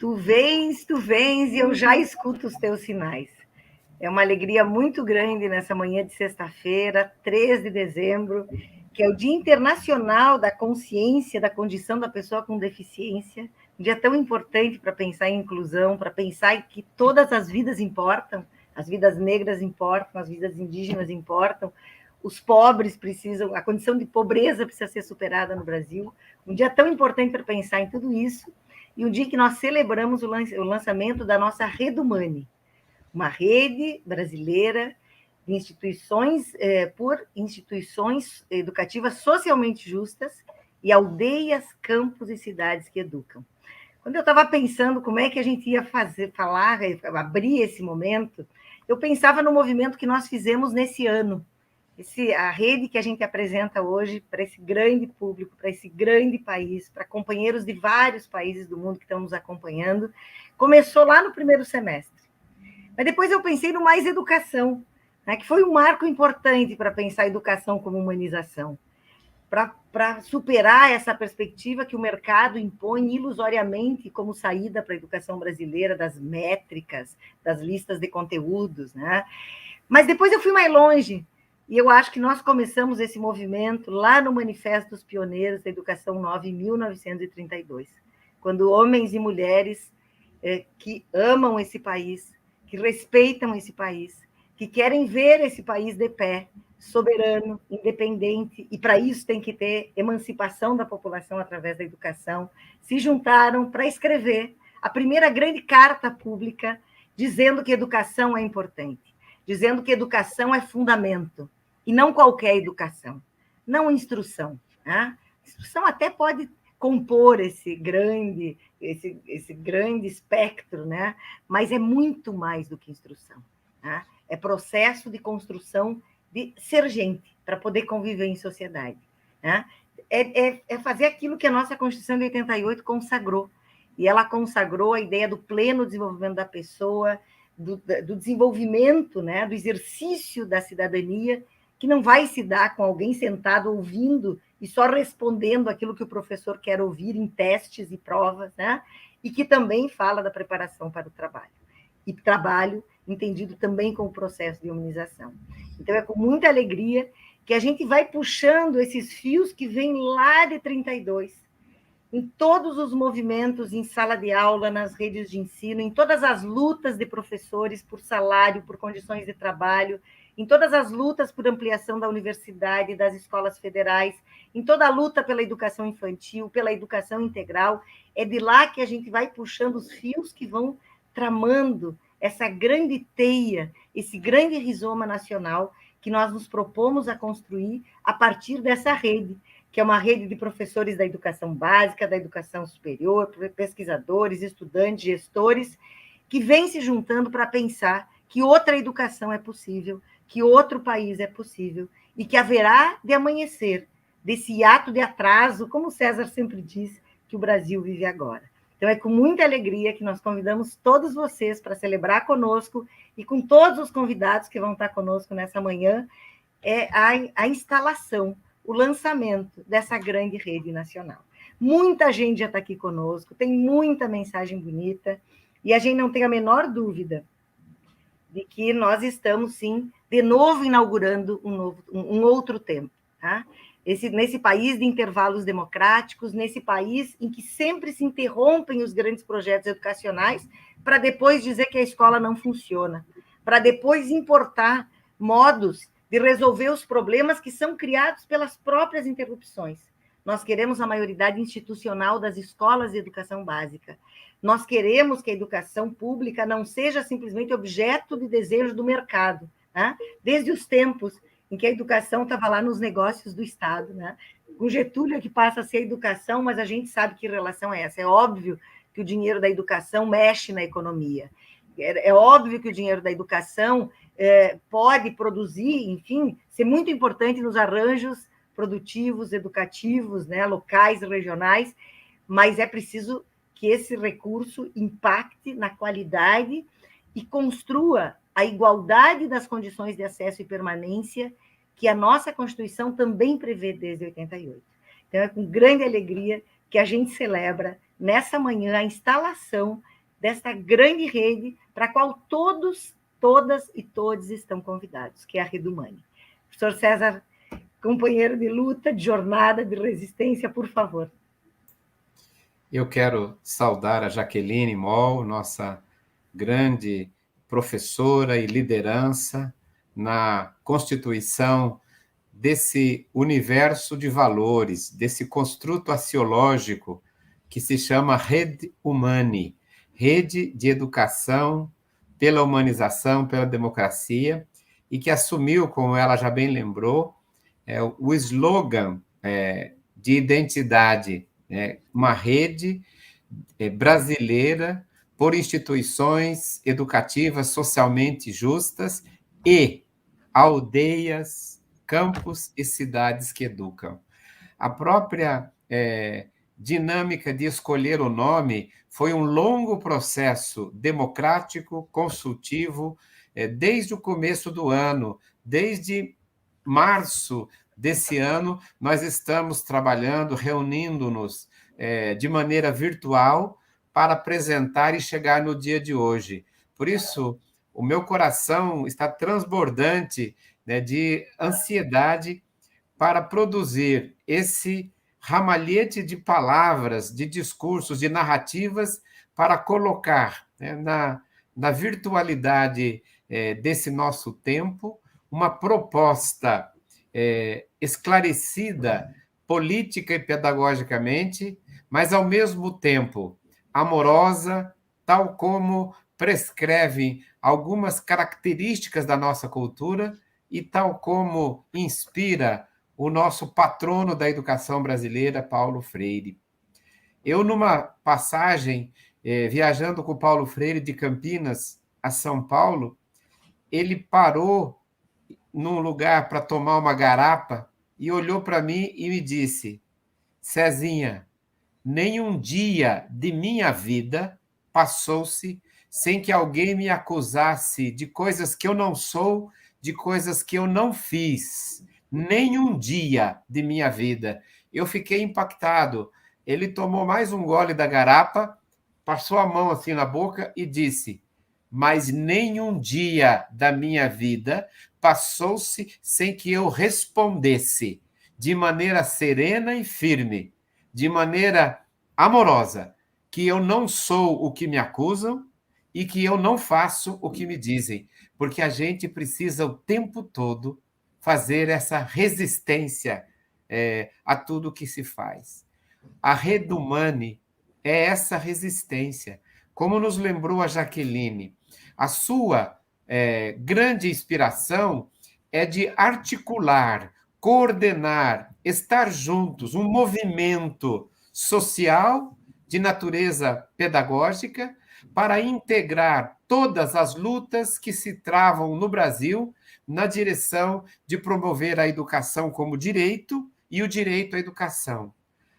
Tu vens e eu já escuto os teus sinais. É uma alegria muito grande nessa manhã de sexta-feira, 3 de dezembro, que é o Dia Internacional da Consciência da Condição da Pessoa com Deficiência, um dia tão importante para pensar em inclusão, para pensar em que todas as vidas importam, as vidas negras importam, as vidas indígenas importam, os pobres precisam, a condição de pobreza precisa ser superada no Brasil. Um dia tão importante para pensar em tudo isso, e um dia que nós celebramos o lançamento da nossa Redumane, uma rede brasileira de instituições por instituições educativas socialmente justas e aldeias, campos e cidades que educam. Quando eu estava pensando como é que a gente ia abrir esse momento, eu pensava no movimento que nós fizemos nesse ano, a rede que a gente apresenta hoje para esse grande público, para esse grande país, para companheiros de vários países do mundo que estão nos acompanhando, começou lá no primeiro semestre. Mas depois eu pensei no Mais Educação, né, que foi um marco importante para pensar a educação como humanização, para superar essa perspectiva que o mercado impõe ilusoriamente como saída para a educação brasileira, das métricas, das listas de conteúdos. Né? Mas depois eu fui mais longe, e eu acho que nós começamos esse movimento lá no Manifesto dos Pioneiros da Educação Nova, em 1932, quando homens e mulheres que amam esse país, que respeitam esse país, que querem ver esse país de pé, soberano, independente, e para isso tem que ter emancipação da população através da educação, se juntaram para escrever a primeira grande carta pública dizendo que educação é importante, dizendo que educação é fundamento, e não qualquer educação, não instrução. Né? Instrução até pode compor esse grande espectro, né? Mas é muito mais do que instrução. Né? É processo de construção de ser gente, para poder conviver em sociedade. Né? É fazer aquilo que a nossa Constituição de 88 consagrou. E ela consagrou a ideia do pleno desenvolvimento da pessoa, do desenvolvimento, né? Do exercício da cidadania, que não vai se dar com alguém sentado ouvindo e só respondendo aquilo que o professor quer ouvir em testes e provas, né? E que também fala da preparação para o trabalho. E trabalho entendido também como processo de humanização. Então, é com muita alegria que a gente vai puxando esses fios que vêm lá de 32, em todos os movimentos, em sala de aula, nas redes de ensino, em todas as lutas de professores por salário, por condições de trabalho, em todas as lutas por ampliação da universidade, das escolas federais, em toda a luta pela educação infantil, pela educação integral. É de lá que a gente vai puxando os fios que vão tramando essa grande teia, esse grande rizoma nacional que nós nos propomos a construir a partir dessa rede, que é uma rede de professores da educação básica, da educação superior, pesquisadores, estudantes, gestores, que vêm se juntando para pensar que outra educação é possível, que outro país é possível, e que haverá de amanhecer desse ato de atraso, como o César sempre diz, que o Brasil vive agora. Então, é com muita alegria que nós convidamos todos vocês para celebrar conosco, e com todos os convidados que vão estar conosco nessa manhã, a instalação, o lançamento dessa grande rede nacional. Muita gente já está aqui conosco, tem muita mensagem bonita, e a gente não tem a menor dúvida de que nós estamos, sim, de novo inaugurando um outro tempo. Tá? Nesse país de intervalos democráticos, nesse país em que sempre se interrompem os grandes projetos educacionais para depois dizer que a escola não funciona, para depois importar modos de resolver os problemas que são criados pelas próprias interrupções. Nós queremos a maioridade institucional das escolas de educação básica. Nós queremos que a educação pública não seja simplesmente objeto de desejo do mercado. Né? Desde os tempos em que a educação estava lá nos negócios do Estado. Né? Com Getúlio é que passa a ser a educação, mas a gente sabe que relação é essa. É óbvio que o dinheiro da educação mexe na economia. É óbvio que o dinheiro da educação pode produzir, enfim, ser muito importante nos arranjos produtivos, educativos, né, locais, regionais, mas é preciso que esse recurso impacte na qualidade e construa a igualdade das condições de acesso e permanência que a nossa Constituição também prevê desde 88. Então, é com grande alegria que a gente celebra, nessa manhã, a instalação desta grande rede para a qual todos, todas e todos estão convidados, que é a Rede Humane. Professor César, companheiro de luta, de jornada, de resistência, por favor. Eu quero saudar a Jaqueline Moll, nossa grande professora e liderança na constituição desse universo de valores, desse construto axiológico que se chama Rede Humane, Rede de Educação pela Humanização, pela Democracia, e que assumiu, como ela já bem lembrou, o slogan de identidade, uma rede brasileira por instituições educativas socialmente justas e aldeias, campos e cidades que educam. A própria dinâmica de escolher o nome foi um longo processo democrático, consultivo, desde o começo do ano, desde março desse ano, nós estamos trabalhando, reunindo-nos de maneira virtual para apresentar e chegar no dia de hoje. Por isso, o meu coração está transbordante, né, de ansiedade para produzir esse ramalhete de palavras, de discursos, de narrativas, para colocar, né, na virtualidade desse nosso tempo uma proposta esclarecida, política e pedagogicamente, mas, ao mesmo tempo, amorosa, tal como prescrevem algumas características da nossa cultura e tal como inspira o nosso patrono da educação brasileira, Paulo Freire. Eu, numa passagem, viajando com o Paulo Freire de Campinas a São Paulo, ele parou num lugar para tomar uma garapa e olhou para mim e me disse: Cezinha, nenhum dia de minha vida passou-se sem que alguém me acusasse de coisas que eu não sou, de coisas que eu não fiz. Nenhum dia de minha vida. Eu fiquei impactado. Ele tomou mais um gole da garapa, passou a mão assim na boca e disse: mas nenhum dia da minha vida passou-se sem que eu respondesse de maneira serena e firme, de maneira amorosa, que eu não sou o que me acusam e que eu não faço o que me dizem, porque a gente precisa o tempo todo fazer essa resistência a tudo que se faz. A Rede Humane é essa resistência. Como nos lembrou a Jaqueline, a sua grande inspiração é de articular, coordenar, estar juntos, um movimento social de natureza pedagógica para integrar todas as lutas que se travam no Brasil na direção de promover a educação como direito e o direito à educação,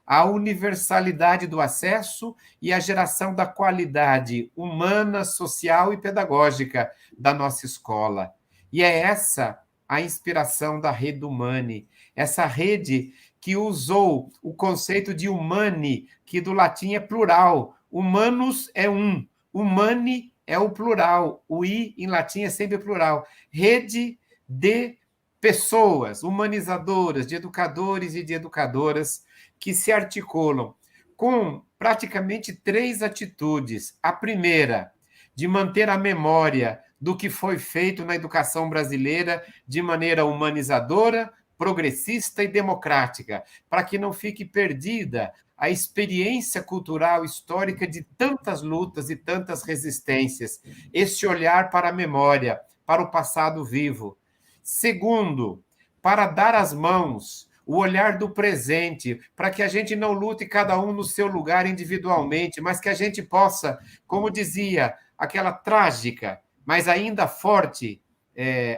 a universalidade do acesso e a geração da qualidade humana, social e pedagógica da nossa escola. E é essa a inspiração da Rede Humane, essa rede que usou o conceito de humani, que do latim é plural. Humanus é um, humani é o plural, o i em latim é sempre plural. Rede de pessoas humanizadoras, de educadores e de educadoras que se articulam com praticamente 3 atitudes. A primeira, de manter a memória do que foi feito na educação brasileira de maneira humanizadora, progressista e democrática, para que não fique perdida a experiência cultural histórica de tantas lutas e tantas resistências, esse olhar para a memória, para o passado vivo. Segundo, para dar as mãos, o olhar do presente, para que a gente não lute cada um no seu lugar individualmente, mas que a gente possa, como dizia aquela trágica, mas ainda forte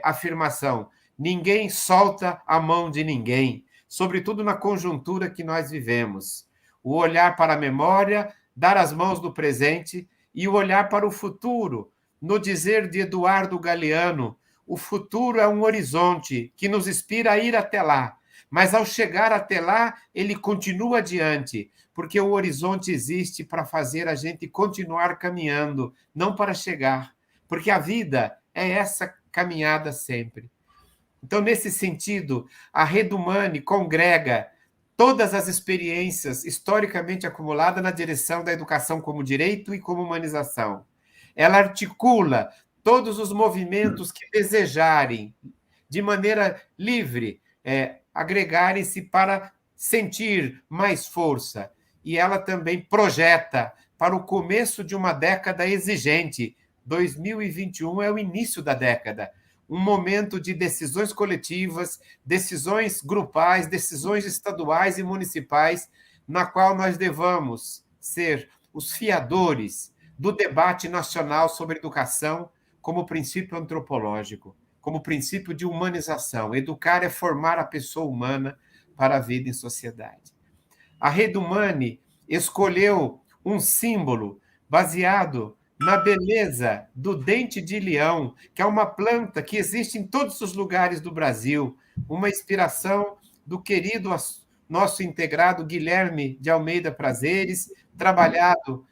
afirmação, ninguém solta a mão de ninguém, sobretudo na conjuntura que nós vivemos. O olhar para a memória, dar as mãos do presente e o olhar para o futuro. No dizer de Eduardo Galeano, o futuro é um horizonte que nos inspira a ir até lá, mas ao chegar até lá, ele continua adiante, porque o horizonte existe para fazer a gente continuar caminhando, não para chegar, porque a vida é essa caminhada sempre. Então, nesse sentido, a Rede Humane congrega todas as experiências historicamente acumuladas na direção da educação como direito e como humanização. Ela articula todos os movimentos que desejarem, de maneira livre, agregarem-se para sentir mais força. E ela também projeta para o começo de uma década exigente. 2021 é o início da década, um momento de decisões coletivas, decisões grupais, decisões estaduais e municipais, na qual nós devamos ser os fiadores do debate nacional sobre educação como princípio antropológico, como princípio de humanização. Educar é formar a pessoa humana para a vida em sociedade. A Rede Humane escolheu um símbolo baseado na beleza do dente de leão, que é uma planta que existe em todos os lugares do Brasil, uma inspiração do querido nosso integrado Guilherme de Almeida Prazeres, trabalhado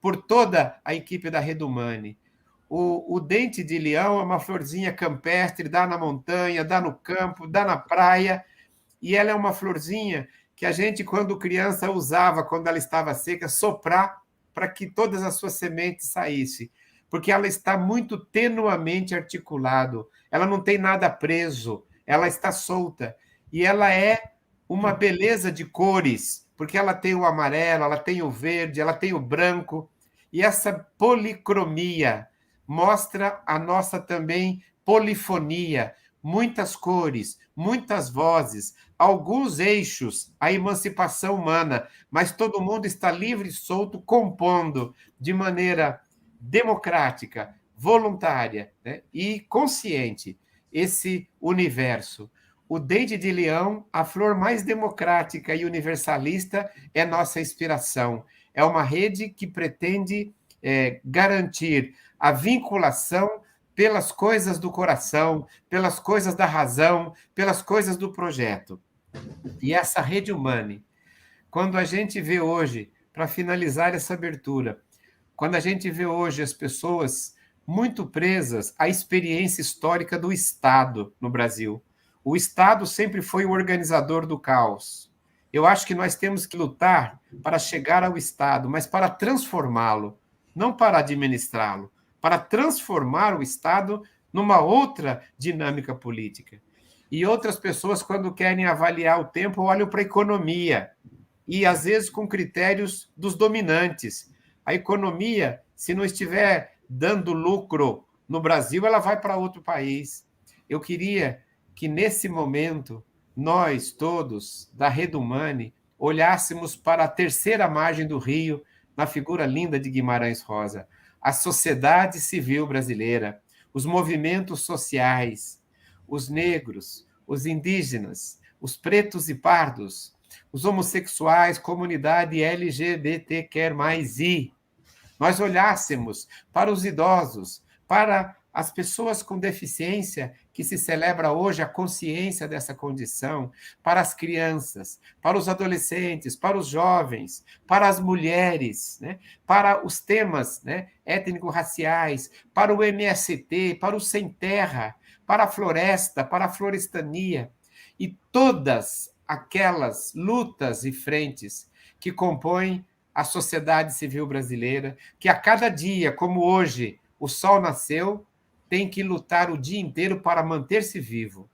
por toda a equipe da Rede Humane. O dente de leão é uma florzinha campestre, dá na montanha, dá no campo, dá na praia, e ela é uma florzinha que a gente, quando criança, usava, quando ela estava seca, soprar para que todas as suas sementes saíssem, porque ela está muito tenuamente articulado, ela não tem nada preso, ela está solta, e ela é uma beleza de cores, porque ela tem o amarelo, ela tem o verde, ela tem o branco, e essa policromia mostra a nossa também polifonia, muitas cores, muitas vozes, alguns eixos, a emancipação humana, mas todo mundo está livre e solto, compondo de maneira democrática, voluntária, né, e consciente esse universo. O dente de leão, a flor mais democrática e universalista, é nossa inspiração. É uma rede que pretende garantir a vinculação pelas coisas do coração, pelas coisas da razão, pelas coisas do projeto. E essa Rede Humane, quando a gente vê hoje, para finalizar essa abertura, quando a gente vê hoje as pessoas muito presas à experiência histórica do Estado no Brasil, o Estado sempre foi o organizador do caos. Eu acho que nós temos que lutar para chegar ao Estado, mas para transformá-lo, não para administrá-lo, para transformar o Estado numa outra dinâmica política. E outras pessoas, quando querem avaliar o tempo, olham para a economia, e às vezes com critérios dos dominantes. A economia, se não estiver dando lucro no Brasil, ela vai para outro país. Eu queria que, nesse momento, nós todos, da Rede Humane, olhássemos para a terceira margem do rio, na figura linda de Guimarães Rosa, a sociedade civil brasileira, os movimentos sociais, os negros, os indígenas, os pretos e pardos, os homossexuais, comunidade LGBTQI+. Nós olhássemos para os idosos, para as pessoas com deficiência, que se celebra hoje a consciência dessa condição, para as crianças, para os adolescentes, para os jovens, para as mulheres, né? Para os temas, né, étnico-raciais, para o MST, para o sem terra, para a floresta, para a florestania, e todas aquelas lutas e frentes que compõem a sociedade civil brasileira, que a cada dia, como hoje, o sol nasceu, tem que lutar o dia inteiro para manter-se vivo.